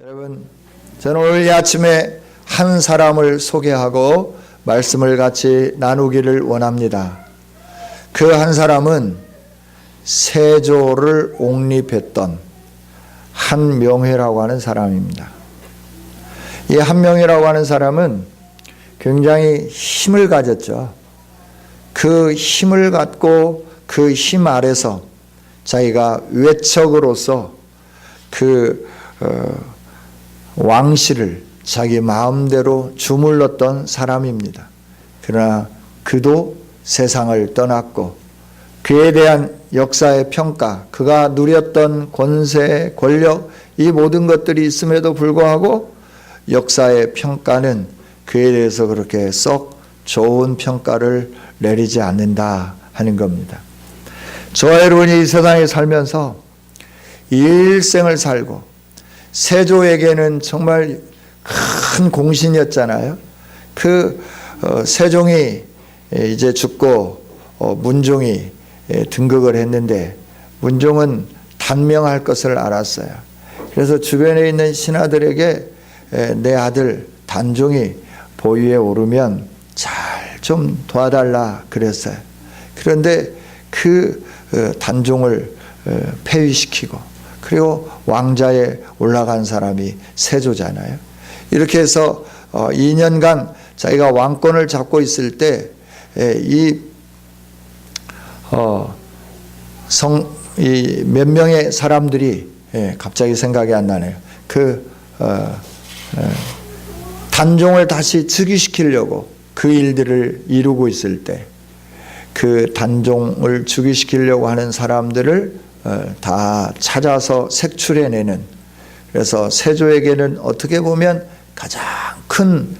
여러분, 저는 오늘 이 아침에 한 사람을 소개하고 말씀을 같이 나누기를 원합니다. 그 한 사람은 세조를 옹립했던 한명회라고 하는 사람입니다. 이 한명회라고 하는 사람은 굉장히 힘을 가졌죠. 그 힘을 갖고 그 힘 아래서 자기가 외척으로서 왕실을 자기 마음대로 주물렀던 사람입니다. 그러나 그도 세상을 떠났고 그에 대한 역사의 평가, 그가 누렸던 권세, 권력, 이 모든 것들이 있음에도 불구하고 역사의 평가는 그에 대해서 그렇게 썩 좋은 평가를 내리지 않는다 하는 겁니다. 저와 여러분이 이 세상에 살면서 일생을 살고 세조에게는 정말 큰 공신이었잖아요. 세종이 이제 죽고 문종이 등극을 했는데 문종은 단명할 것을 알았어요. 그래서 주변에 있는 신하들에게 내 아들 단종이 보위에 오르면 잘 좀 도와달라 그랬어요. 그런데 단종을 폐위시키고 그리고 왕자에 올라간 사람이 세조잖아요. 이렇게 해서 2년간 자기가 왕권을 잡고 있을 때 몇 명의 사람들이 갑자기 생각이 안 나네요. 단종을 다시 즉위시키려고 그 일들을 이루고 있을 때 그 단종을 즉위시키려고 하는 사람들을 다 찾아서 색출해내는, 그래서 세조에게는 어떻게 보면 가장 큰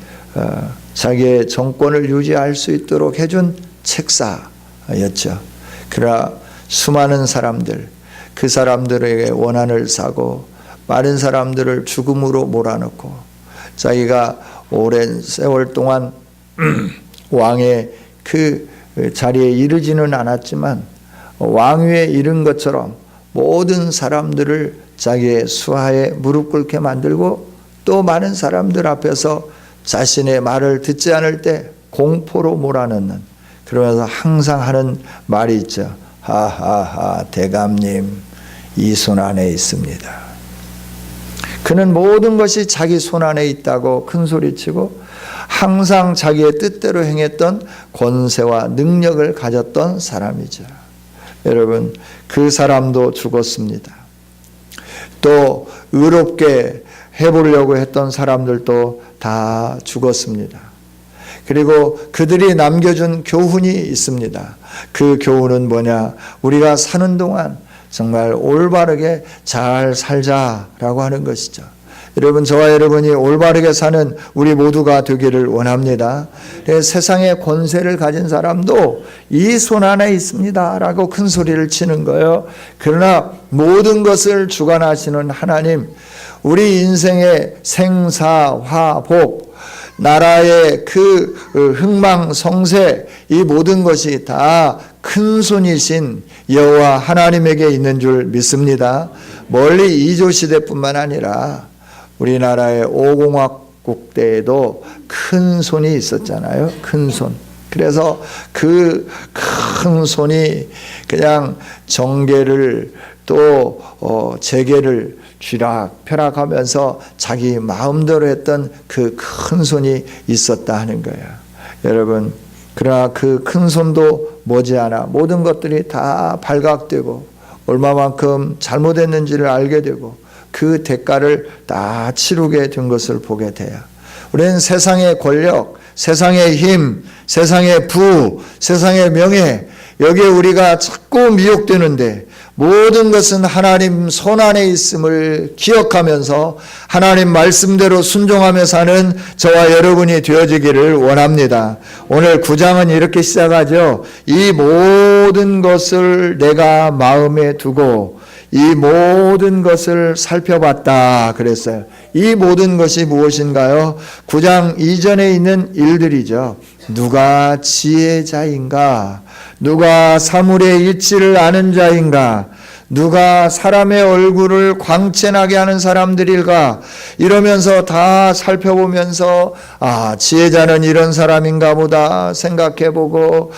자기의 정권을 유지할 수 있도록 해준 책사였죠. 그러나 수많은 사람들, 그 사람들에게 원한을 사고 많은 사람들을 죽음으로 몰아넣고 자기가 오랜 세월 동안 왕의 그 자리에 이르지는 않았지만 왕위에 이른 것처럼 모든 사람들을 자기의 수하에 무릎 꿇게 만들고 또 많은 사람들 앞에서 자신의 말을 듣지 않을 때 공포로 몰아넣는, 그러면서 항상 하는 말이 있죠. 하하하, 대감님 이 손 안에 있습니다. 그는 모든 것이 자기 손 안에 있다고 큰 소리치고 항상 자기의 뜻대로 행했던 권세와 능력을 가졌던 사람이죠. 여러분, 그 사람도 죽었습니다. 또 의롭게 해보려고 했던 사람들도 다 죽었습니다. 그리고 그들이 남겨준 교훈이 있습니다. 그 교훈은 뭐냐? 우리가 사는 동안 정말 올바르게 잘 살자라고 하는 것이죠. 여러분, 저와 여러분이 올바르게 사는 우리 모두가 되기를 원합니다. 세상의 권세를 가진 사람도 이 손 안에 있습니다 라고 큰 소리를 치는 거예요. 그러나 모든 것을 주관하시는 하나님, 우리 인생의 생사화복, 나라의 흥망성쇠, 이 모든 것이 다 큰 손이신 여호와 하나님에게 있는 줄 믿습니다. 멀리 이조시대뿐만 아니라 우리나라의 5공화국 때에도 큰 손이 있었잖아요. 큰 손. 그래서 그 큰 손이 그냥 정계를 또 재계를 쥐락펴락하면서 자기 마음대로 했던 그 큰 손이 있었다 하는 거예요. 여러분, 그러나 그 큰 손도 머지않아 모든 것들이 다 발각되고 얼마만큼 잘못했는지를 알게 되고 그 대가를 다 치르게 된 것을 보게 돼요. 우리는 세상의 권력, 세상의 힘, 세상의 부, 세상의 명예, 여기에 우리가 자꾸 미혹되는데 모든 것은 하나님 손 안에 있음을 기억하면서 하나님 말씀대로 순종하며 사는 저와 여러분이 되어지기를 원합니다. 오늘 9장은 이렇게 시작하죠. 이 모든 것을 내가 마음에 두고 이 모든 것을 살펴봤다 그랬어요. 이 모든 것이 무엇인가요? 9장 이전에 있는 일들이죠. 누가 지혜자인가? 누가 사물의 이치를 아는 자인가? 누가 사람의 얼굴을 광채나게 하는 사람들일까? 이러면서 다 살펴보면서 지혜자는 이런 사람인가 보다 생각해보고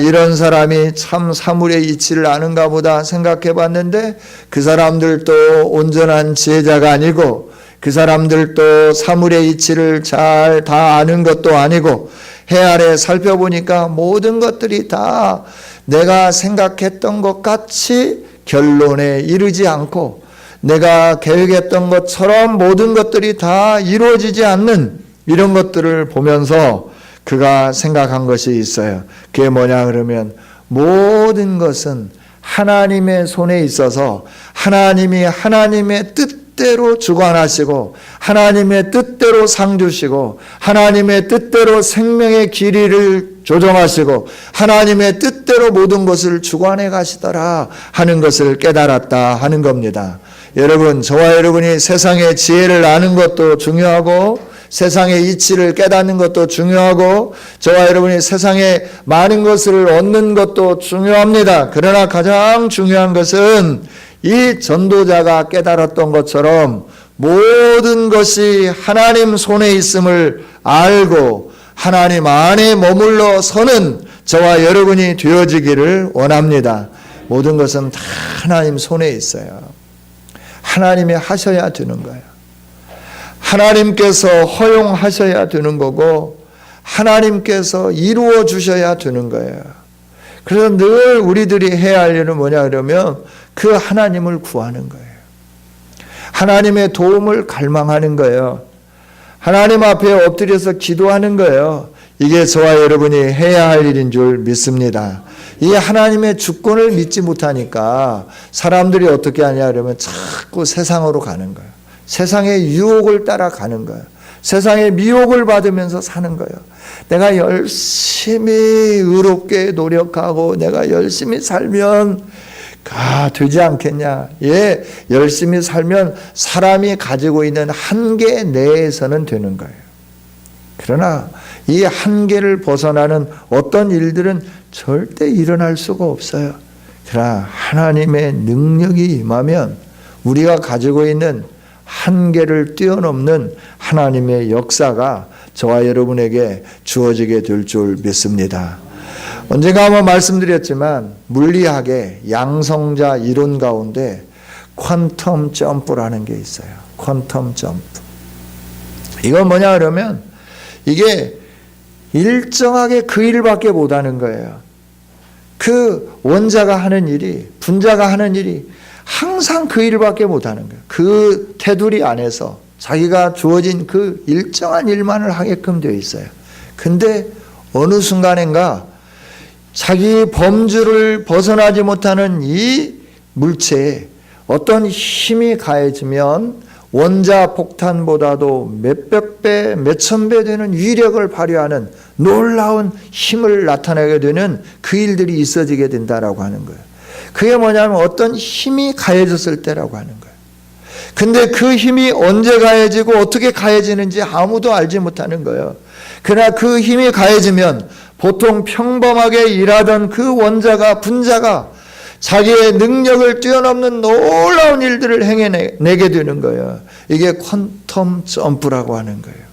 이런 사람이 참 사물의 이치를 아는가 보다 생각해봤는데 그 사람들도 온전한 지혜자가 아니고 그 사람들도 사물의 이치를 잘 다 아는 것도 아니고 해 아래 살펴보니까 모든 것들이 다 내가 생각했던 것 같이 결론에 이르지 않고 내가 계획했던 것처럼 모든 것들이 다 이루어지지 않는 이런 것들을 보면서 그가 생각한 것이 있어요. 그게 뭐냐 그러면 모든 것은 하나님의 손에 있어서 하나님이 하나님의 뜻대로 주관하시고 하나님의 뜻대로 상 주시고 하나님의 뜻대로 생명의 길이를 조정하시고 하나님의 뜻대로 모든 것을 주관해 가시더라 하는 것을 깨달았다 하는 겁니다. 여러분, 저와 여러분이 세상의 지혜를 아는 것도 중요하고 세상의 이치를 깨닫는 것도 중요하고 저와 여러분이 세상에 많은 것을 얻는 것도 중요합니다. 그러나 가장 중요한 것은 이 전도자가 깨달았던 것처럼 모든 것이 하나님 손에 있음을 알고 하나님 안에 머물러 서는 저와 여러분이 되어지기를 원합니다. 모든 것은 다 하나님 손에 있어요. 하나님이 하셔야 되는 거예요. 하나님께서 허용하셔야 되는 거고 하나님께서 이루어 주셔야 되는 거예요. 그래서 늘 우리들이 해야 할 일은 뭐냐 그러면 그 하나님을 구하는 거예요. 하나님의 도움을 갈망하는 거예요. 하나님 앞에 엎드려서 기도하는 거예요. 이게 저와 여러분이 해야 할 일인 줄 믿습니다. 이 하나님의 주권을 믿지 못하니까 사람들이 어떻게 하냐 그러면 자꾸 세상으로 가는 거예요. 세상의 유혹을 따라가는 거예요. 세상의 미혹을 받으면서 사는 거예요. 내가 열심히 의롭게 노력하고 내가 열심히 살면 되지 않겠냐. 열심히 살면 사람이 가지고 있는 한계 내에서는 되는 거예요. 그러나 이 한계를 벗어나는 어떤 일들은 절대 일어날 수가 없어요. 그러나 하나님의 능력이 임하면 우리가 가지고 있는 한계를 뛰어넘는 하나님의 역사가 저와 여러분에게 주어지게 될 줄 믿습니다. 언젠가 한번 말씀드렸지만 물리학의 양성자 이론 가운데 퀀텀 점프라는 게 있어요. 퀀텀 점프. 이건 뭐냐 그러면 이게 일정하게 그 일밖에 못하는 거예요. 그 원자가 하는 일이 분자가 하는 일이 항상 그 일밖에 못하는 거예요. 그 테두리 안에서 자기가 주어진 그 일정한 일만을 하게끔 되어 있어요. 근데 어느 순간인가 자기 범주를 벗어나지 못하는 이 물체에 어떤 힘이 가해지면 원자 폭탄보다도 몇백 배, 몇천 배 되는 위력을 발휘하는 놀라운 힘을 나타내게 되는 그 일들이 있어지게 된다라고 하는 거예요. 그게 뭐냐면 어떤 힘이 가해졌을 때라고 하는 거예요. 근데 그 힘이 언제 가해지고 어떻게 가해지는지 아무도 알지 못하는 거예요. 그러나 그 힘이 가해지면 보통 평범하게 일하던 그 원자가 분자가 자기의 능력을 뛰어넘는 놀라운 일들을 행해내게 되는 거예요. 이게 퀀텀 점프라고 하는 거예요.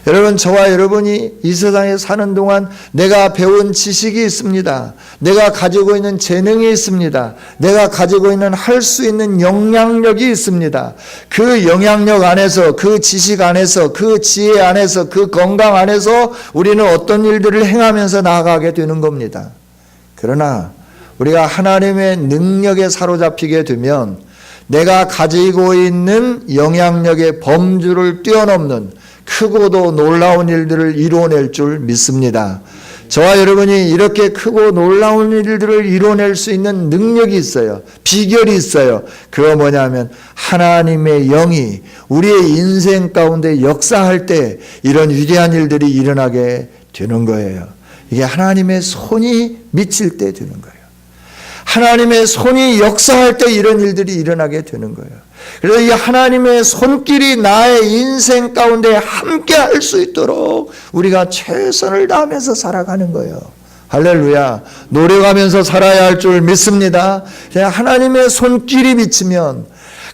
여러분, 저와 여러분이 이 세상에 사는 동안 내가 배운 지식이 있습니다. 내가 가지고 있는 재능이 있습니다. 내가 가지고 있는 할 수 있는 영향력이 있습니다. 그 영향력 안에서, 그 지식 안에서, 그 지혜 안에서, 그 건강 안에서 우리는 어떤 일들을 행하면서 나아가게 되는 겁니다. 그러나 우리가 하나님의 능력에 사로잡히게 되면 내가 가지고 있는 영향력의 범주를 뛰어넘는 크고도 놀라운 일들을 이루어낼 줄 믿습니다. 저와 여러분이 이렇게 크고 놀라운 일들을 이루어낼 수 있는 능력이 있어요. 비결이 있어요. 그거 뭐냐면 하나님의 영이 우리의 인생 가운데 역사할 때 이런 위대한 일들이 일어나게 되는 거예요. 이게 하나님의 손이 미칠 때 되는 거예요. 하나님의 손이 역사할 때 이런 일들이 일어나게 되는 거예요. 그래서 이 하나님의 손길이 나의 인생 가운데 함께 할 수 있도록 우리가 최선을 다하면서 살아가는 거예요. 할렐루야. 노력하면서 살아야 할 줄 믿습니다. 그냥 하나님의 손길이 비치면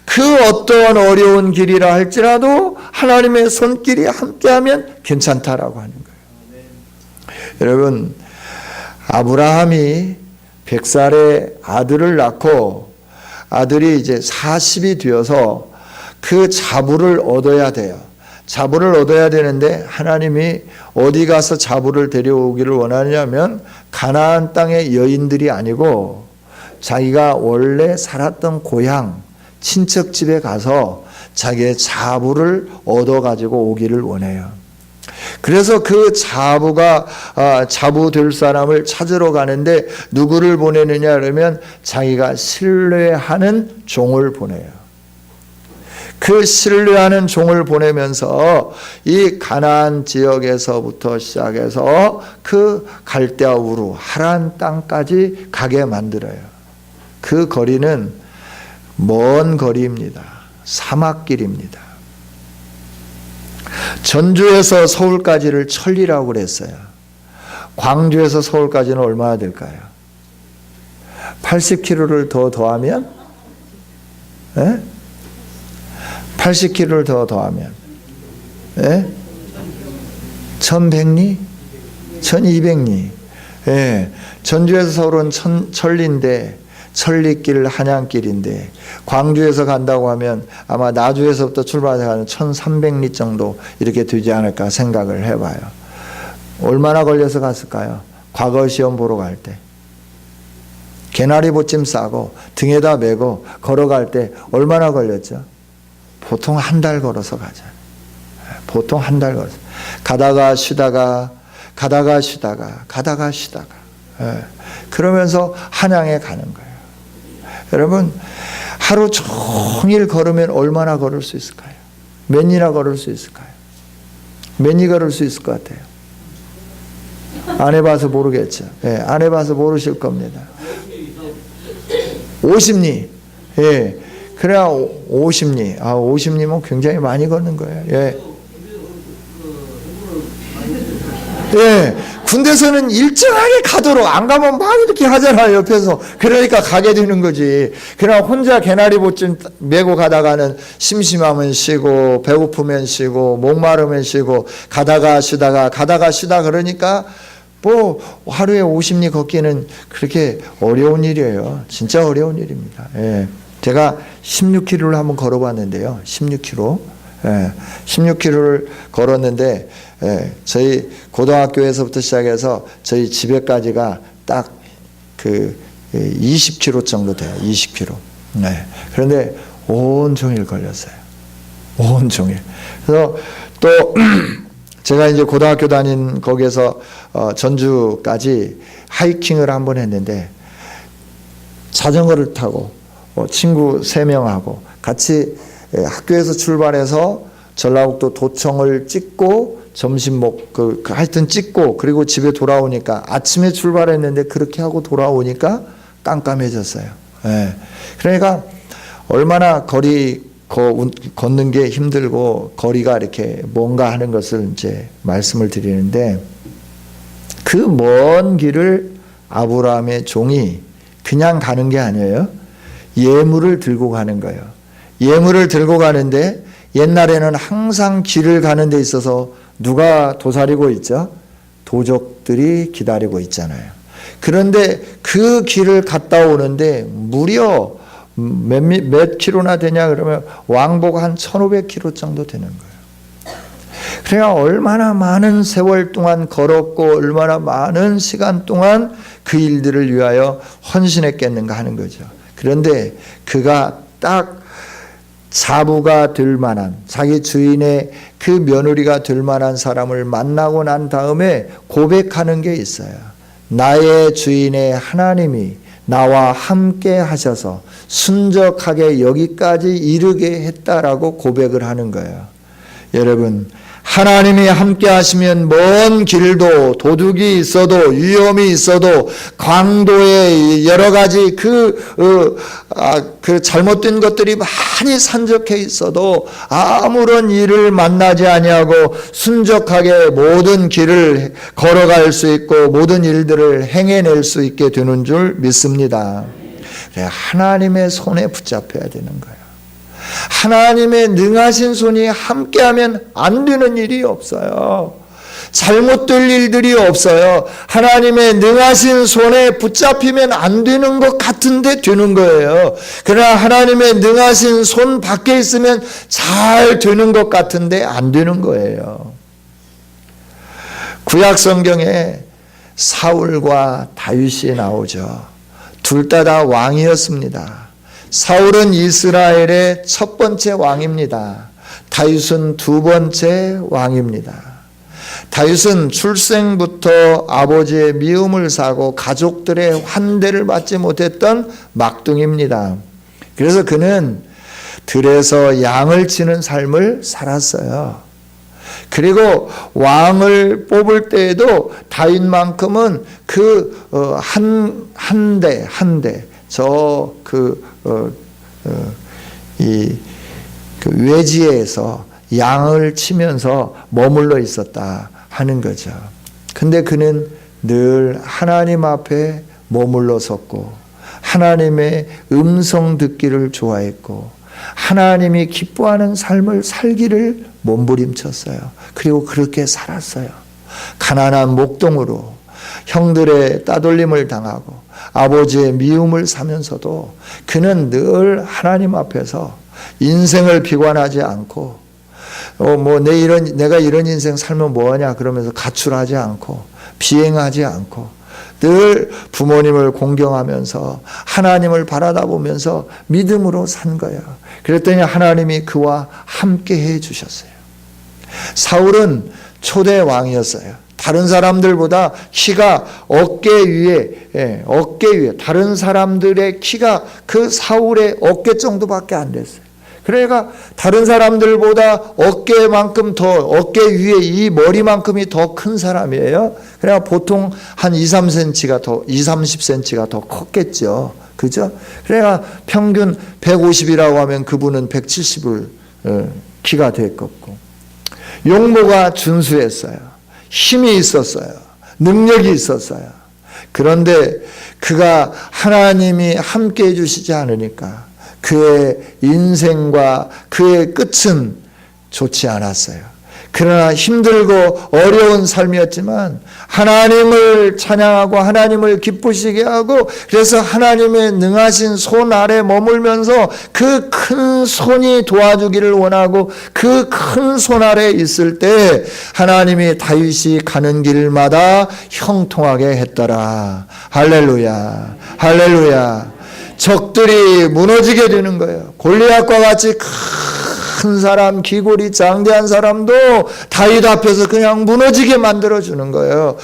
그 어떠한 어려운 길이라 할지라도 하나님의 손길이 함께하면 괜찮다라고 하는 거예요. 여러분, 아브라함이 100살에 아들을 낳고 아들이 이제 40이 되어서 그 자부를 얻어야 돼요. 자부를 얻어야 되는데 하나님이 어디 가서 자부를 데려오기를 원하냐면 가나안 땅의 여인들이 아니고 자기가 원래 살았던 고향 친척 집에 가서 자기의 자부를 얻어가지고 오기를 원해요. 그래서 그 자부 될 사람을 찾으러 가는데 누구를 보내느냐 그러면 자기가 신뢰하는 종을 보내요. 그 신뢰하는 종을 보내면서 이 가나안 지역에서부터 시작해서 그 갈대아 우루 하란 땅까지 가게 만들어요. 그 거리는 먼 거리입니다. 사막길입니다. 전주에서 서울까지를 천리라고 그랬어요. 광주에서 서울까지는 얼마나 될까요? 80km를 더 더하면? 80km를 더 더하면? 1100리? 1200리? 전주에서 서울은 천리인데 천리길 한양길인데 광주에서 간다고 하면 아마 나주에서부터 출발해서 가는 1300리 정도 이렇게 되지 않을까 생각을 해봐요. 얼마나 걸려서 갔을까요? 과거 시험 보러 갈 때 개나리 보찜 싸고 등에다 메고 걸어갈 때 얼마나 걸렸죠? 보통 한 달 걸어서 가잖아요. 보통 한 달 걸어서 가다가 쉬다가 그러면서 한양에 가는 거예요. 여러분, 하루 종일 걸으면 얼마나 걸을 수 있을까요? 몇 리나 걸을 수 있을까요? 몇 리 걸을 수 있을 것 같아요? 안 해봐서 모르겠죠. 안 해봐서 모르실 겁니다. 50리. 그래야 50리. 50리면 굉장히 많이 걷는 거예요. 군대에서는 일정하게 가도록 안 가면 막 이렇게 하잖아요, 옆에서. 그러니까 가게 되는 거지. 그러나 혼자 개나리 보찜 메고 가다가는 심심하면 쉬고 배고프면 쉬고 목마르면 쉬고 가다가 쉬다 그러니까 뭐 하루에 50리 걷기는 그렇게 어려운 일이에요. 진짜 어려운 일입니다. 제가 16km를 한번 걸어봤는데요. 16km. 16km를 걸었는데 저희 고등학교에서부터 시작해서 저희 집에까지가 딱 그 20km 정도 돼요. 20km. 그런데 온종일 걸렸어요. 온종일. 그래서 또 제가 이제 고등학교 다닌 거기에서 전주까지 하이킹을 한번 했는데 자전거를 타고 친구 3명하고 같이 학교에서 출발해서 전라북도 도청을 찍고 점심 하여튼 찍고 그리고 집에 돌아오니까 아침에 출발했는데 그렇게 하고 돌아오니까 깜깜해졌어요. 그러니까 얼마나 걷는 게 힘들고 거리가 이렇게 뭔가 하는 것을 이제 말씀을 드리는데 그 먼 길을 아브라함의 종이 그냥 가는 게 아니에요. 예물을 들고 가는 거예요. 예물을 들고 가는데 옛날에는 항상 길을 가는 데 있어서 누가 도사리고 있죠? 도적들이 기다리고 있잖아요. 그런데 그 길을 갔다 오는데 무려 몇 킬로나 되냐 그러면 왕복 한 1500km 정도 되는 거예요. 그러니까 얼마나 많은 세월 동안 걸었고 얼마나 많은 시간 동안 그 일들을 위하여 헌신했겠는가 하는 거죠. 그런데 그가 딱 자부가 될 만한 자기 주인의 그 며느리가 될 만한 사람을 만나고 난 다음에 고백하는 게 있어요. 나의 주인의 하나님이 나와 함께 하셔서 순적하게 여기까지 이르게 했다라고 고백을 하는 거예요. 여러분, 하나님이 함께 하시면 먼 길도 도둑이 있어도 위험이 있어도 광도에 여러 가지 그 잘못된 것들이 많이 산적해 있어도 아무런 일을 만나지 아니하고 순적하게 모든 길을 걸어갈 수 있고 모든 일들을 행해낼 수 있게 되는 줄 믿습니다. 하나님의 손에 붙잡혀야 되는 거예요. 하나님의 능하신 손이 함께하면 안 되는 일이 없어요. 잘못될 일들이 없어요. 하나님의 능하신 손에 붙잡히면 안 되는 것 같은데 되는 거예요. 그러나 하나님의 능하신 손 밖에 있으면 잘 되는 것 같은데 안 되는 거예요. 구약 성경에 사울과 다윗이 나오죠. 둘 다 왕이었습니다. 사울은 이스라엘의 첫 번째 왕입니다. 다윗은 두 번째 왕입니다. 다윗은 출생부터 아버지의 미움을 사고 가족들의 환대를 받지 못했던 막둥이입니다. 그래서 그는 들에서 양을 치는 삶을 살았어요. 그리고 왕을 뽑을 때에도 다윗만큼은 외지에서 양을 치면서 머물러 있었다 하는 거죠. 근데 그는 늘 하나님 앞에 머물러 섰고 하나님의 음성 듣기를 좋아했고 하나님이 기뻐하는 삶을 살기를 몸부림쳤어요. 그리고 그렇게 살았어요. 가난한 목동으로 형들의 따돌림을 당하고 아버지의 미움을 사면서도 그는 늘 하나님 앞에서 인생을 비관하지 않고 내가 이런 인생 살면 뭐하냐 그러면서 가출하지 않고 비행하지 않고 늘 부모님을 공경하면서 하나님을 바라다 보면서 믿음으로 산 거예요. 그랬더니 하나님이 그와 함께 해 주셨어요. 사울은 초대 왕이었어요. 다른 사람들보다 키가 어깨 위에 다른 사람들의 키가 그 사울의 어깨 정도밖에 안 됐어요. 그러니까 다른 사람들보다 어깨 위에 이 머리만큼이 더 큰 사람이에요. 그러니까 보통 한 30cm가 더 컸겠죠. 그죠? 그러니까 평균 150이라고 하면 그분은 170을 키가 됐었고 용모가 준수했어요. 힘이 있었어요. 능력이 있었어요. 그런데 그가 하나님이 함께 해주시지 않으니까 그의 인생과 그의 끝은 좋지 않았어요. 그러나 힘들고 어려운 삶이었지만 하나님을 찬양하고 하나님을 기쁘시게 하고 그래서 하나님의 능하신 손 아래 머물면서 그 큰 손이 도와주기를 원하고 그 큰 손 아래 있을 때 하나님이 다윗이 가는 길마다 형통하게 했더라. 할렐루야. 할렐루야. 적들이 무너지게 되는 거예요. 골리앗과 같이 큰 사람, 기골이 장대한 사람도 다윗 앞에서 그냥 무너지게 만들어주는 거예요.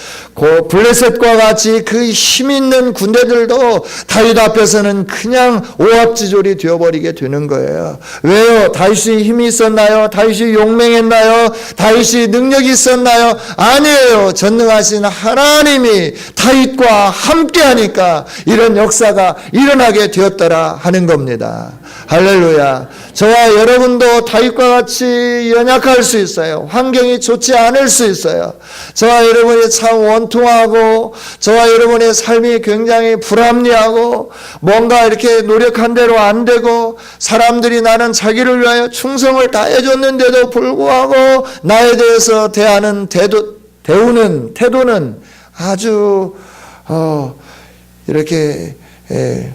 블레셋과 같이 그 힘 있는 군대들도 다윗 앞에서는 그냥 오합지졸이 되어버리게 되는 거예요. 왜요? 다윗이 힘이 있었나요? 다윗이 용맹했나요? 다윗이 능력이 있었나요? 아니에요. 전능하신 하나님이 다윗과 함께하니까 이런 역사가 일어나게 되었더라 하는 겁니다. 할렐루야. 저와 여러분도 다윗과 같이 연약할 수 있어요. 환경이 좋지 않을 수 있어요. 저와 여러분이 참 원통하고 저와 여러분의 삶이 굉장히 불합리하고 뭔가 이렇게 노력한 대로 안 되고 사람들이 나는 자기를 위하여 충성을 다해줬는데도 불구하고 나에 대해서 대우는 태도는 아주 이렇게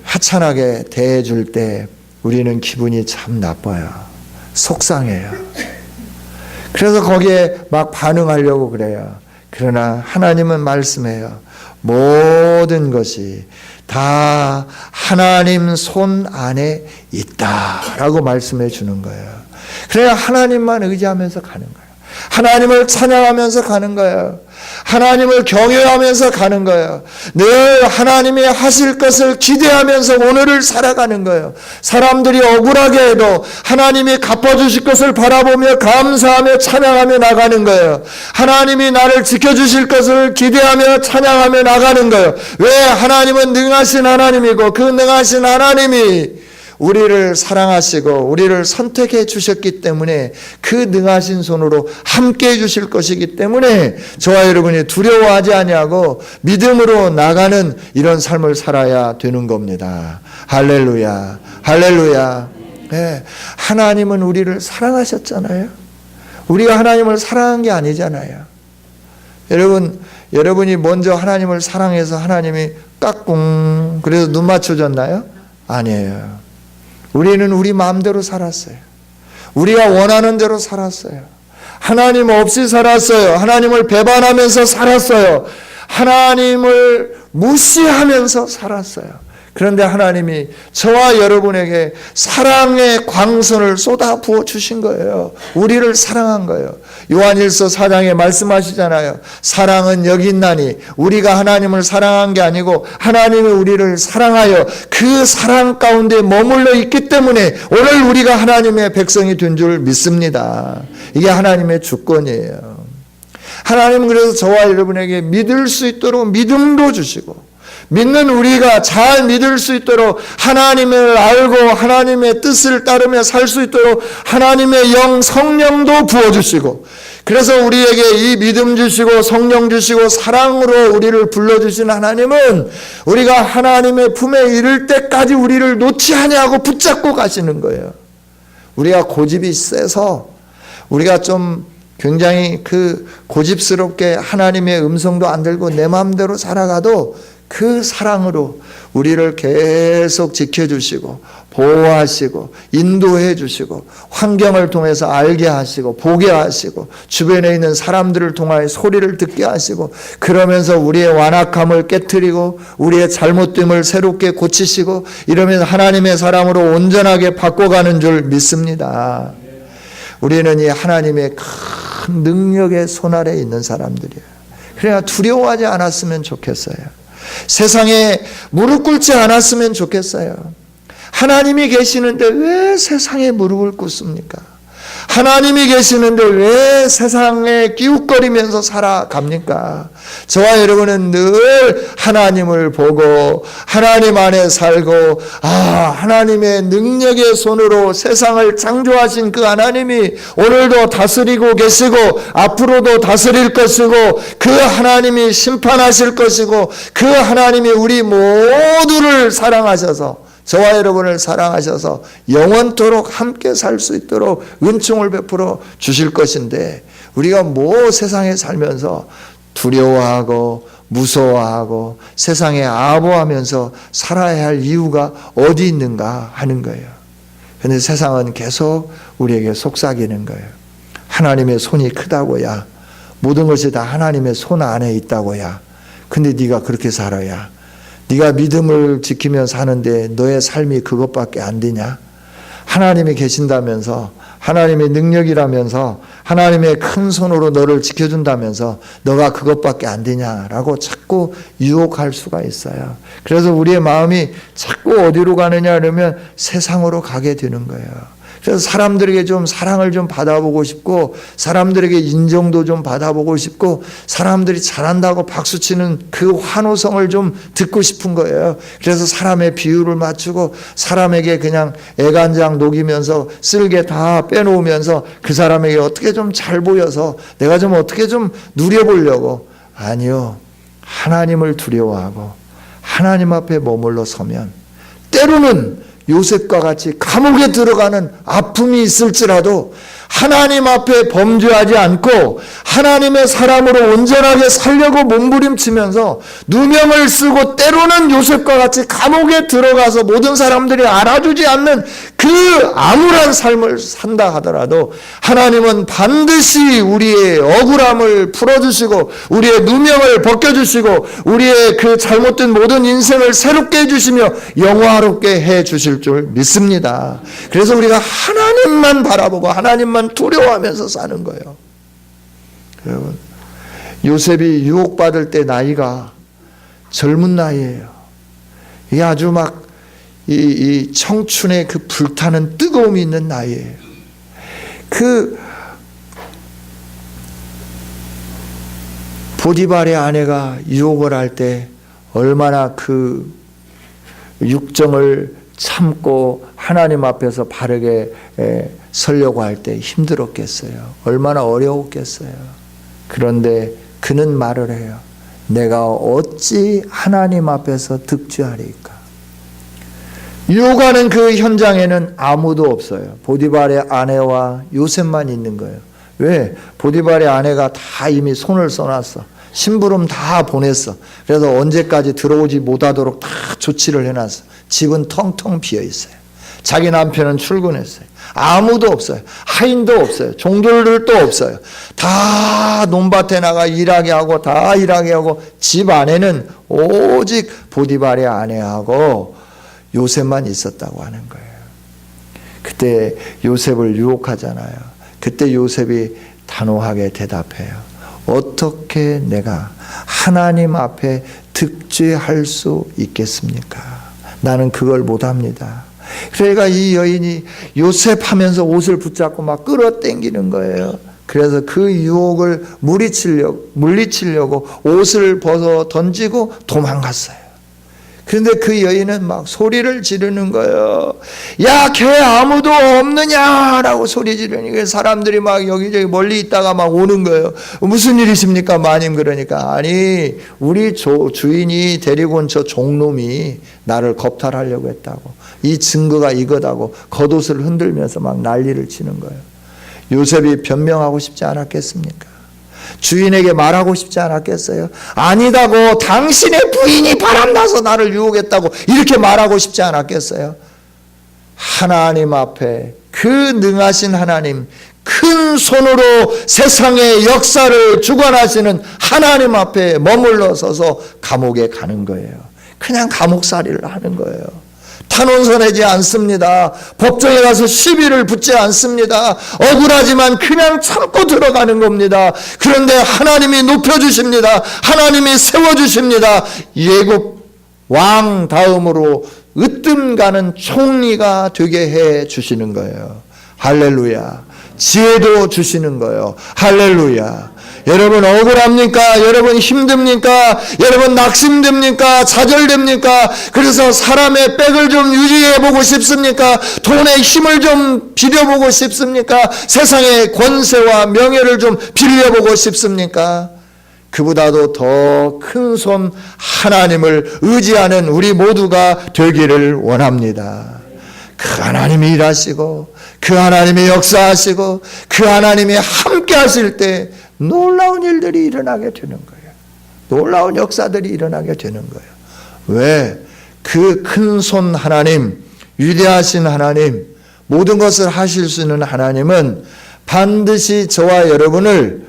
하찮게 대해줄 때 우리는 기분이 참 나빠요. 속상해요. 그래서 거기에 막 반응하려고 그래요. 그러나 하나님은 말씀해요. 모든 것이 다 하나님 손 안에 있다라고 말씀해 주는 거예요. 그래야 하나님만 의지하면서 가는 거예요. 하나님을 찬양하면서 가는 거예요. 하나님을 경외하면서 가는 거예요. 늘 하나님이 하실 것을 기대하면서 오늘을 살아가는 거예요. 사람들이 억울하게 해도 하나님이 갚아주실 것을 바라보며 감사하며 찬양하며 나가는 거예요. 하나님이 나를 지켜주실 것을 기대하며 찬양하며 나가는 거예요. 왜? 하나님은 능하신 하나님이고 그 능하신 하나님이 우리를 사랑하시고 우리를 선택해 주셨기 때문에 그 능하신 손으로 함께 해 주실 것이기 때문에 저와 여러분이 두려워하지 아니하고 믿음으로 나가는 이런 삶을 살아야 되는 겁니다. 할렐루야, 할렐루야. 네, 하나님은 우리를 사랑하셨잖아요. 우리가 하나님을 사랑한 게 아니잖아요. 여러분이 먼저 하나님을 사랑해서 하나님이 까꿍 그래서 눈 맞춰줬나요? 아니에요. 우리는 우리 마음대로 살았어요. 우리가 원하는 대로 살았어요. 하나님 없이 살았어요. 하나님을 배반하면서 살았어요. 하나님을 무시하면서 살았어요. 그런데 하나님이 저와 여러분에게 사랑의 광선을 쏟아 부어 주신 거예요. 우리를 사랑한 거예요. 요한일서 4장에 말씀하시잖아요. 사랑은 여기 있나니 우리가 하나님을 사랑한 게 아니고 하나님이 우리를 사랑하여 그 사랑 가운데 머물러 있기 때문에 오늘 우리가 하나님의 백성이 된 줄 믿습니다. 이게 하나님의 주권이에요. 하나님은 그래서 저와 여러분에게 믿을 수 있도록 믿음도 주시고 믿는 우리가 잘 믿을 수 있도록 하나님을 알고 하나님의 뜻을 따르며 살 수 있도록 하나님의 영 성령도 부어주시고 그래서 우리에게 이 믿음 주시고 성령 주시고 사랑으로 우리를 불러주신 하나님은 우리가 하나님의 품에 이를 때까지 우리를 놓지 아니하고 붙잡고 가시는 거예요. 우리가 고집이 세서 우리가 좀 굉장히 그 고집스럽게 하나님의 음성도 안 들고 내 마음대로 살아가도 그 사랑으로 우리를 계속 지켜주시고 보호하시고 인도해 주시고 환경을 통해서 알게 하시고 보게 하시고 주변에 있는 사람들을 통하여 소리를 듣게 하시고 그러면서 우리의 완악함을 깨트리고 우리의 잘못됨을 새롭게 고치시고 이러면서 하나님의 사람으로 온전하게 바꿔가는 줄 믿습니다. 우리는 이 하나님의 큰 능력의 손 아래에 있는 사람들이에요. 그래야 두려워하지 않았으면 좋겠어요. 세상에 무릎 꿇지 않았으면 좋겠어요. 하나님이 계시는데 왜 세상에 무릎을 꿇습니까? 하나님이 계시는데 왜 세상에 기웃거리면서 살아갑니까? 저와 여러분은 늘 하나님을 보고 하나님 안에 살고 하나님의 능력의 손으로 세상을 창조하신 그 하나님이 오늘도 다스리고 계시고 앞으로도 다스릴 것이고 그 하나님이 심판하실 것이고 그 하나님이 우리 모두를 사랑하셔서 저와 여러분을 사랑하셔서 영원토록 함께 살 수 있도록 은총을 베풀어 주실 것인데 우리가 세상에 살면서 두려워하고 무서워하고 세상에 아부하면서 살아야 할 이유가 어디 있는가 하는 거예요. 그런데 세상은 계속 우리에게 속삭이는 거예요. 하나님의 손이 크다고야. 모든 것이 다 하나님의 손 안에 있다고야. 근데 네가 그렇게 살아야 네가 믿음을 지키며 사는데 너의 삶이 그것밖에 안 되냐? 하나님이 계신다면서 하나님의 능력이라면서 하나님의 큰 손으로 너를 지켜준다면서 너가 그것밖에 안 되냐라고 자꾸 유혹할 수가 있어요. 그래서 우리의 마음이 자꾸 어디로 가느냐 그러면 세상으로 가게 되는 거예요. 그래서 사람들에게 좀 사랑을 좀 받아보고 싶고 사람들에게 인정도 좀 받아보고 싶고 사람들이 잘한다고 박수치는 그 환호성을 좀 듣고 싶은 거예요. 그래서 사람의 비율을 맞추고 사람에게 그냥 애간장 녹이면서 쓸개 다 빼놓으면서 그 사람에게 어떻게 좀 잘 보여서 내가 좀 어떻게 좀 누려보려고. 아니요. 하나님을 두려워하고 하나님 앞에 머물러 서면 때로는 요셉과 같이 감옥에 들어가는 아픔이 있을지라도 하나님 앞에 범죄하지 않고 하나님의 사람으로 온전하게 살려고 몸부림치면서 누명을 쓰고 때로는 요셉과 같이 감옥에 들어가서 모든 사람들이 알아주지 않는 그 암울한 삶을 산다 하더라도 하나님은 반드시 우리의 억울함을 풀어주시고 우리의 누명을 벗겨주시고 우리의 그 잘못된 모든 인생을 새롭게 해주시며 영화롭게 해주실 줄 믿습니다. 그래서 우리가 하나님만 바라보고 하나님만 두려워하면서 사는 거예요. 여러분, 요셉이 유혹받을 때 나이가 젊은 나이예요. 이게 아주 막 이 청춘의 그 불타는 뜨거움이 있는 나이예요. 그 보디발의 아내가 유혹을 할 때 얼마나 그 육정을 참고 하나님 앞에서 바르게 서려고 할 때 힘들었겠어요. 얼마나 어려웠겠어요. 그런데 그는 말을 해요. 내가 어찌 하나님 앞에서 득죄하리까. 유혹하는 그 현장에는 아무도 없어요. 보디발의 아내와 요셉만 있는 거예요. 왜? 보디발의 아내가 다 이미 손을 써놨어. 심부름 다 보냈어. 그래서 언제까지 들어오지 못하도록 다 조치를 해놨어. 집은 텅텅 비어있어요. 자기 남편은 출근했어요. 아무도 없어요. 하인도 없어요. 종들도 없어요. 다 논밭에 나가 일하게 하고 다 일하게 하고 집 안에는 오직 보디발의 아내하고 요셉만 있었다고 하는 거예요. 그때 요셉을 유혹하잖아요. 그때 요셉이 단호하게 대답해요. 어떻게 내가 하나님 앞에 득죄할 수 있겠습니까? 나는 그걸 못합니다. 그러니까 이 여인이 요셉 하면서 옷을 붙잡고 막 끌어당기는 거예요. 그래서 그 유혹을 물리치려고 옷을 벗어 던지고 도망갔어요. 그런데 그 여인은 막 소리를 지르는 거예요. 야, 걔 아무도 없느냐라고 소리 지르니까 사람들이 막 여기저기 멀리 있다가 막 오는 거예요. 무슨 일이십니까, 마님? 그러니까 아니, 우리 주인이 데리고 온 저 종놈이 나를 겁탈하려고 했다고. 이 증거가 이거다고 겉옷을 흔들면서 막 난리를 치는 거예요. 요셉이 변명하고 싶지 않았겠습니까? 주인에게 말하고 싶지 않았겠어요? 아니다고, 당신의 부인이 바람나서 나를 유혹했다고 이렇게 말하고 싶지 않았겠어요? 하나님 앞에, 그 능하신 하나님, 큰 손으로 세상의 역사를 주관하시는 하나님 앞에 머물러 서서 감옥에 가는 거예요. 그냥 감옥살이를 하는 거예요. 탄원서 내지 않습니다. 법정에 가서 시비를 붙지 않습니다. 억울하지만 그냥 참고 들어가는 겁니다. 그런데 하나님이 높여주십니다. 하나님이 세워주십니다. 예굽 왕 다음으로 으뜸 가는 총리가 되게 해 주시는 거예요. 할렐루야. 지혜도 주시는 거예요. 할렐루야. 여러분 억울합니까? 여러분 힘듭니까? 여러분 낙심됩니까? 좌절됩니까? 그래서 사람의 백을 좀 유지해보고 싶습니까? 돈의 힘을 좀 빌려보고 싶습니까? 세상의 권세와 명예를 좀 빌려보고 싶습니까? 그보다도 더 큰 손 하나님을 의지하는 우리 모두가 되기를 원합니다. 그 하나님이 일하시고 그 하나님이 역사하시고 그 하나님이 함께 하실 때 놀라운 일들이 일어나게 되는 거예요. 놀라운 역사들이 일어나게 되는 거예요. 왜? 그 큰 손 하나님, 위대하신 하나님, 모든 것을 하실 수 있는 하나님은 반드시 저와 여러분을,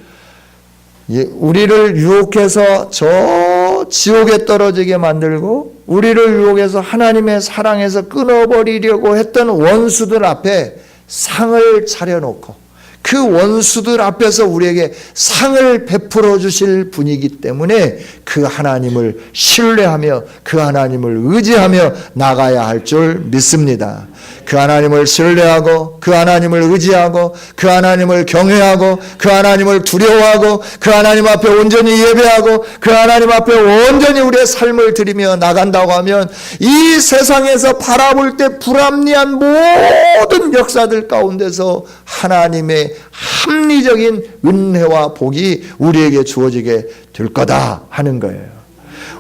우리를 유혹해서 저 지옥에 떨어지게 만들고 우리를 유혹해서 하나님의 사랑에서 끊어버리려고 했던 원수들 앞에 상을 차려놓고 그 원수들 앞에서 우리에게 상을 베풀어 주실 분이기 때문에 그 하나님을 신뢰하며 그 하나님을 의지하며 나가야 할 줄 믿습니다. 그 하나님을 신뢰하고 그 하나님을 의지하고 그 하나님을 경외하고 그 하나님을 두려워하고 그 하나님 앞에 온전히 예배하고 그 하나님 앞에 온전히 우리의 삶을 드리며 나간다고 하면 이 세상에서 바라볼 때 불합리한 모든 역사들 가운데서 하나님의 합리적인 은혜와 복이 우리에게 주어지게 될 거다 하는 거예요.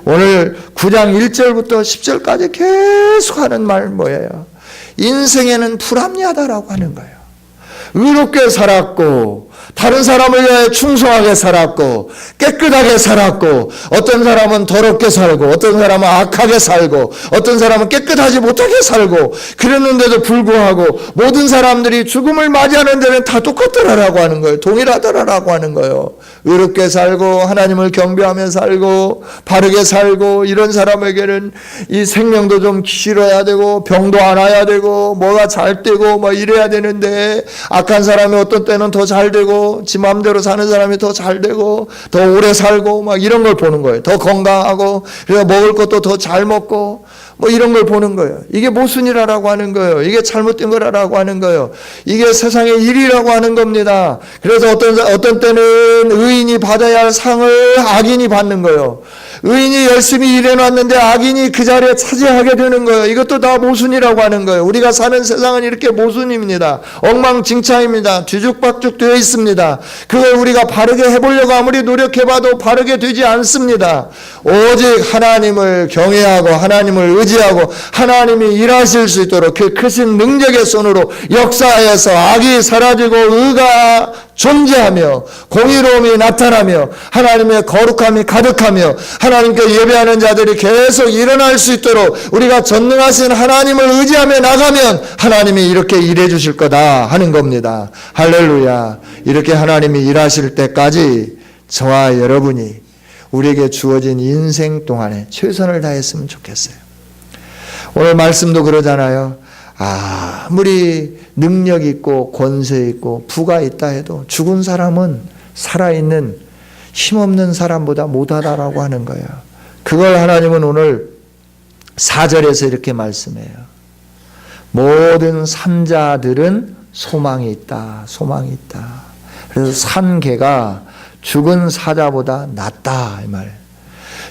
오늘 9장 1절부터 10절까지 계속하는 말 뭐예요? 인생에는 불합리하다라고 하는 거예요. 의롭게 살았고 다른 사람을 위하여 충성하게 살았고 깨끗하게 살았고 어떤 사람은 더럽게 살고 어떤 사람은 악하게 살고 어떤 사람은 깨끗하지 못하게 살고 그랬는데도 불구하고 모든 사람들이 죽음을 맞이하는 데는 다 똑같더라라고 하는 거예요. 동일하더라라고 하는 거예요. 의롭게 살고 하나님을 경배하며 살고 바르게 살고 이런 사람에게는 이 생명도 좀 길어야 되고 병도 안 와야 되고 뭐가 잘 되고 뭐 이래야 되는데 악한 사람이 어떤 때는 더 잘 되고 되고 지 마음대로 사는 사람이 더 잘 되고 더 오래 살고 막 이런 걸 보는 거예요. 더 건강하고 그래서 먹을 것도 더 잘 먹고 뭐 이런 걸 보는 거예요. 이게 모순이라고 하는 거예요. 이게 잘못된 거라고 하는 거예요. 이게 세상의 일이라고 하는 겁니다. 그래서 어떤 때는 의인이 받아야 할 상을 악인이 받는 거예요. 의인이 열심히 일해놨는데 악인이 그 자리에 차지하게 되는 거예요. 이것도 다 모순이라고 하는 거예요. 우리가 사는 세상은 이렇게 모순입니다. 엉망진창입니다. 뒤죽박죽 되어 있습니다. 그걸 우리가 바르게 해보려고 아무리 노력해봐도 바르게 되지 않습니다. 오직 하나님을 경외하고 하나님을 의지하고 하나님이 일하실 수 있도록 그 크신 능력의 손으로 역사하여서 악이 사라지고 의가 존재하며 공의로움이 나타나며 하나님의 거룩함이 가득하며 하나님께 예배하는 자들이 계속 일어날 수 있도록 우리가 전능하신 하나님을 의지하며 나가면 하나님이 이렇게 일해 주실 거다 하는 겁니다. 할렐루야. 이렇게 하나님이 일하실 때까지 저와 여러분이 우리에게 주어진 인생 동안에 최선을 다했으면 좋겠어요. 오늘 말씀도 그러잖아요. 아무리 능력 있고 권세 있고 부가 있다 해도 죽은 사람은 살아있는 힘없는 사람보다 못하다라고 하는 거예요. 그걸 하나님은 오늘 4절에서 이렇게 말씀해요. 모든 산자들은 소망이 있다. 소망이 있다. 그래서 산 개가 죽은 사자보다 낫다 이 말.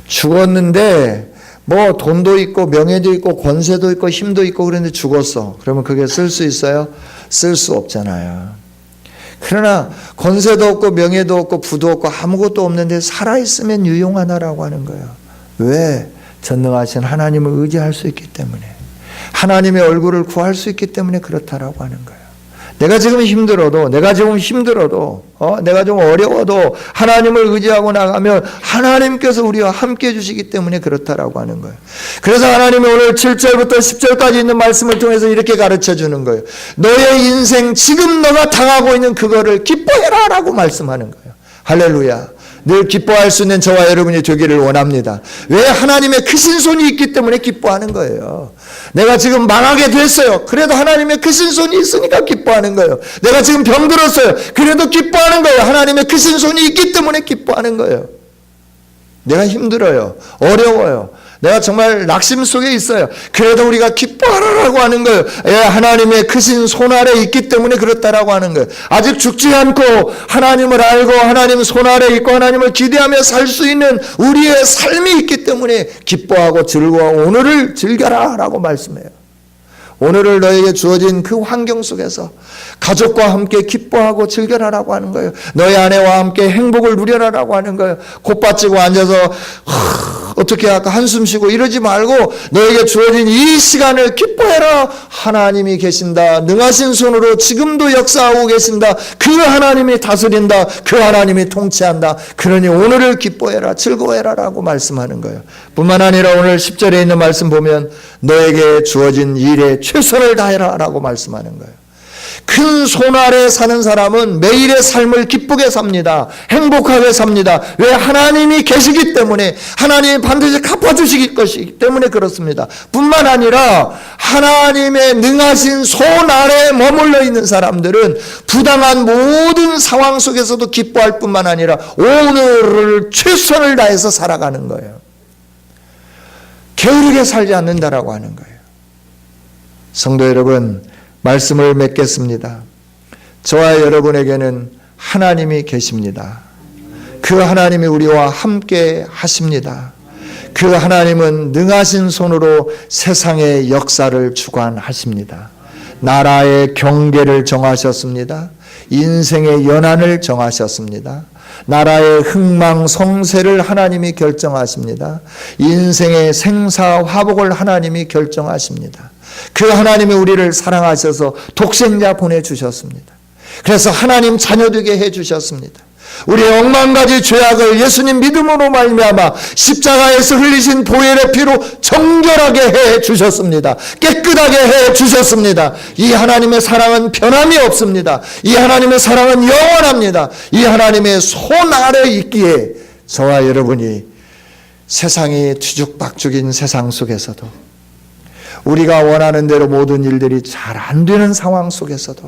죽었는데 뭐 돈도 있고 명예도 있고 권세도 있고 힘도 있고 그런데 죽었어. 그러면 그게 쓸 수 있어요? 쓸 수 없잖아요. 그러나 권세도 없고 명예도 없고 부도 없고 아무것도 없는데 살아있으면 유용하다라고 하는 거예요. 왜? 전능하신 하나님을 의지할 수 있기 때문에, 하나님의 얼굴을 구할 수 있기 때문에 그렇다라고 하는 거예요. 내가 지금 힘들어도 내가 좀 어려워도 하나님을 의지하고 나가면 하나님께서 우리와 함께 해주시기 때문에 그렇다라고 하는 거예요. 그래서 하나님이 오늘 7절부터 10절까지 있는 말씀을 통해서 이렇게 가르쳐 주는 거예요. 너의 인생 지금 너가 당하고 있는 그거를 기뻐해라 라고 말씀하는 거예요. 할렐루야. 늘 기뻐할 수 있는 저와 여러분이 되기를 원합니다. 왜? 하나님의 크신 손이 있기 때문에 기뻐하는 거예요. 내가 지금 망하게 됐어요. 그래도 하나님의 크신 손이 있으니까 기뻐하는 거예요. 내가 지금 병들었어요. 그래도 기뻐하는 거예요. 하나님의 크신 손이 있기 때문에 기뻐하는 거예요. 내가 힘들어요. 어려워요. 내가 정말 낙심 속에 있어요. 그래도 우리가 기뻐하라고 하는 거예요. 하나님의 크신 손 아래 있기 때문에 그렇다라고 하는 거예요. 아직 죽지 않고 하나님을 알고 하나님 손 아래 있고 하나님을 기대하며 살 수 있는 우리의 삶이 있기 때문에 기뻐하고 즐거워 오늘을 즐겨라 라고 말씀해요. 오늘을 너에게 주어진 그 환경 속에서 가족과 함께 기뻐하고 즐겨라라고 하는 거예요. 너의 아내와 함께 행복을 누려라라고 하는 거예요. 콧받치고 앉아서 어떻게 할까 한숨 쉬고 이러지 말고 너에게 주어진 이 시간을 기뻐해라. 하나님이 계신다. 능하신 손으로 지금도 역사하고 계신다. 그 하나님이 다스린다. 그 하나님이 통치한다. 그러니 오늘을 기뻐해라. 즐거워해라 라고 말씀하는 거예요. 뿐만 아니라 오늘 10절에 있는 말씀 보면 너에게 주어진 일에 최선을 다해라 라고 말씀하는 거예요. 큰 손 아래 사는 사람은 매일의 삶을 기쁘게 삽니다. 행복하게 삽니다. 왜? 하나님이 계시기 때문에, 하나님이 반드시 갚아주시기 것이기 때문에 그렇습니다. 뿐만 아니라 하나님의 능하신 손 아래에 머물러 있는 사람들은 부당한 모든 상황 속에서도 기뻐할 뿐만 아니라 오늘을 최선을 다해서 살아가는 거예요. 게으르게 살지 않는다라고 하는 거예요. 성도 여러분, 말씀을 맺겠습니다. 저와 여러분에게는 하나님이 계십니다. 그 하나님이 우리와 함께 하십니다. 그 하나님은 능하신 손으로 세상의 역사를 주관하십니다. 나라의 경계를 정하셨습니다. 인생의 연한을 정하셨습니다. 나라의 흥망성쇠를 하나님이 결정하십니다. 인생의 생사화복을 하나님이 결정하십니다. 그 하나님이 우리를 사랑하셔서 독생자 보내주셨습니다. 그래서 하나님 자녀 되게 해주셨습니다. 우리의 억만가지 죄악을 예수님 믿음으로 말미암아 십자가에서 흘리신 보혈의 피로 정결하게 해주셨습니다. 깨끗하게 해주셨습니다. 이 하나님의 사랑은 변함이 없습니다. 이 하나님의 사랑은 영원합니다. 이 하나님의 손 아래 있기에 저와 여러분이 세상이 뒤죽박죽인 세상 속에서도 우리가 원하는 대로 모든 일들이 잘 안 되는 상황 속에서도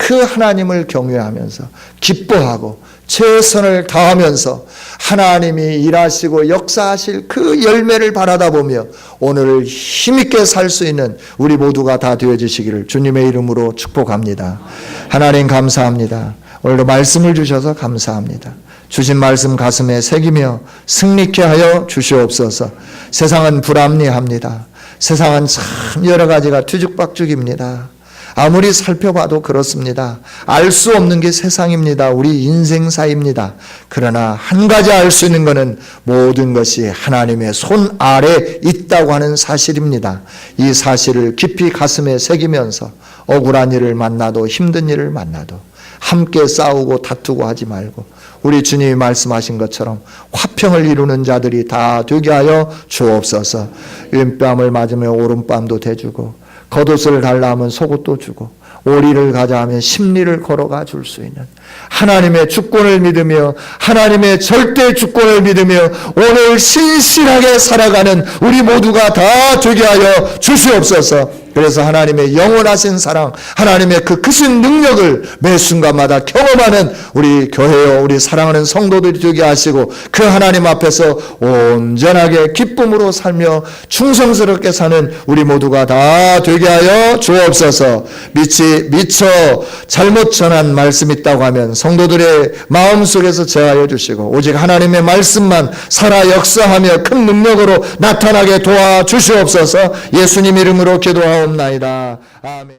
그 하나님을 경외하면서 기뻐하고 최선을 다하면서 하나님이 일하시고 역사하실 그 열매를 바라다 보며 오늘을 힘있게 살 수 있는 우리 모두가 다 되어주시기를 주님의 이름으로 축복합니다. 하나님 감사합니다. 오늘도 말씀을 주셔서 감사합니다. 주신 말씀 가슴에 새기며 승리케 하여 주시옵소서. 세상은 불합리합니다. 세상은 참 여러 가지가 뒤죽박죽입니다. 아무리 살펴봐도 그렇습니다. 알 수 없는 게 세상입니다. 우리 인생사입니다. 그러나 한 가지 알 수 있는 것은 모든 것이 하나님의 손 아래 있다고 하는 사실입니다. 이 사실을 깊이 가슴에 새기면서 억울한 일을 만나도 힘든 일을 만나도 함께 싸우고 다투고 하지 말고 우리 주님이 말씀하신 것처럼 화평을 이루는 자들이 다 되게 하여 주옵소서. 왼뺨을 맞으면 오른뺨도 대주고 겉옷을 달라 하면 속옷도 주고 오리를 가자 하면 십리를 걸어가 줄 수 있는 하나님의 주권을 믿으며 하나님의 절대 주권을 믿으며 오늘 신실하게 살아가는 우리 모두가 다 되게 하여 주시옵소서. 그래서 하나님의 영원하신 사랑, 하나님의 그 크신 능력을 매 순간마다 경험하는 우리 교회요, 우리 사랑하는 성도들이 되게 하시고 그 하나님 앞에서 온전하게 기쁨으로 살며 충성스럽게 사는 우리 모두가 다 되게 하여 주옵소서. 미처 잘못 전한 말씀 있다고 하면 성도들의 마음속에서 제하여 주시고 오직 하나님의 말씀만 살아 역사하며 큰 능력으로 나타나게 도와주시옵소서. 예수님 이름으로 기도하옵나이다. 아멘.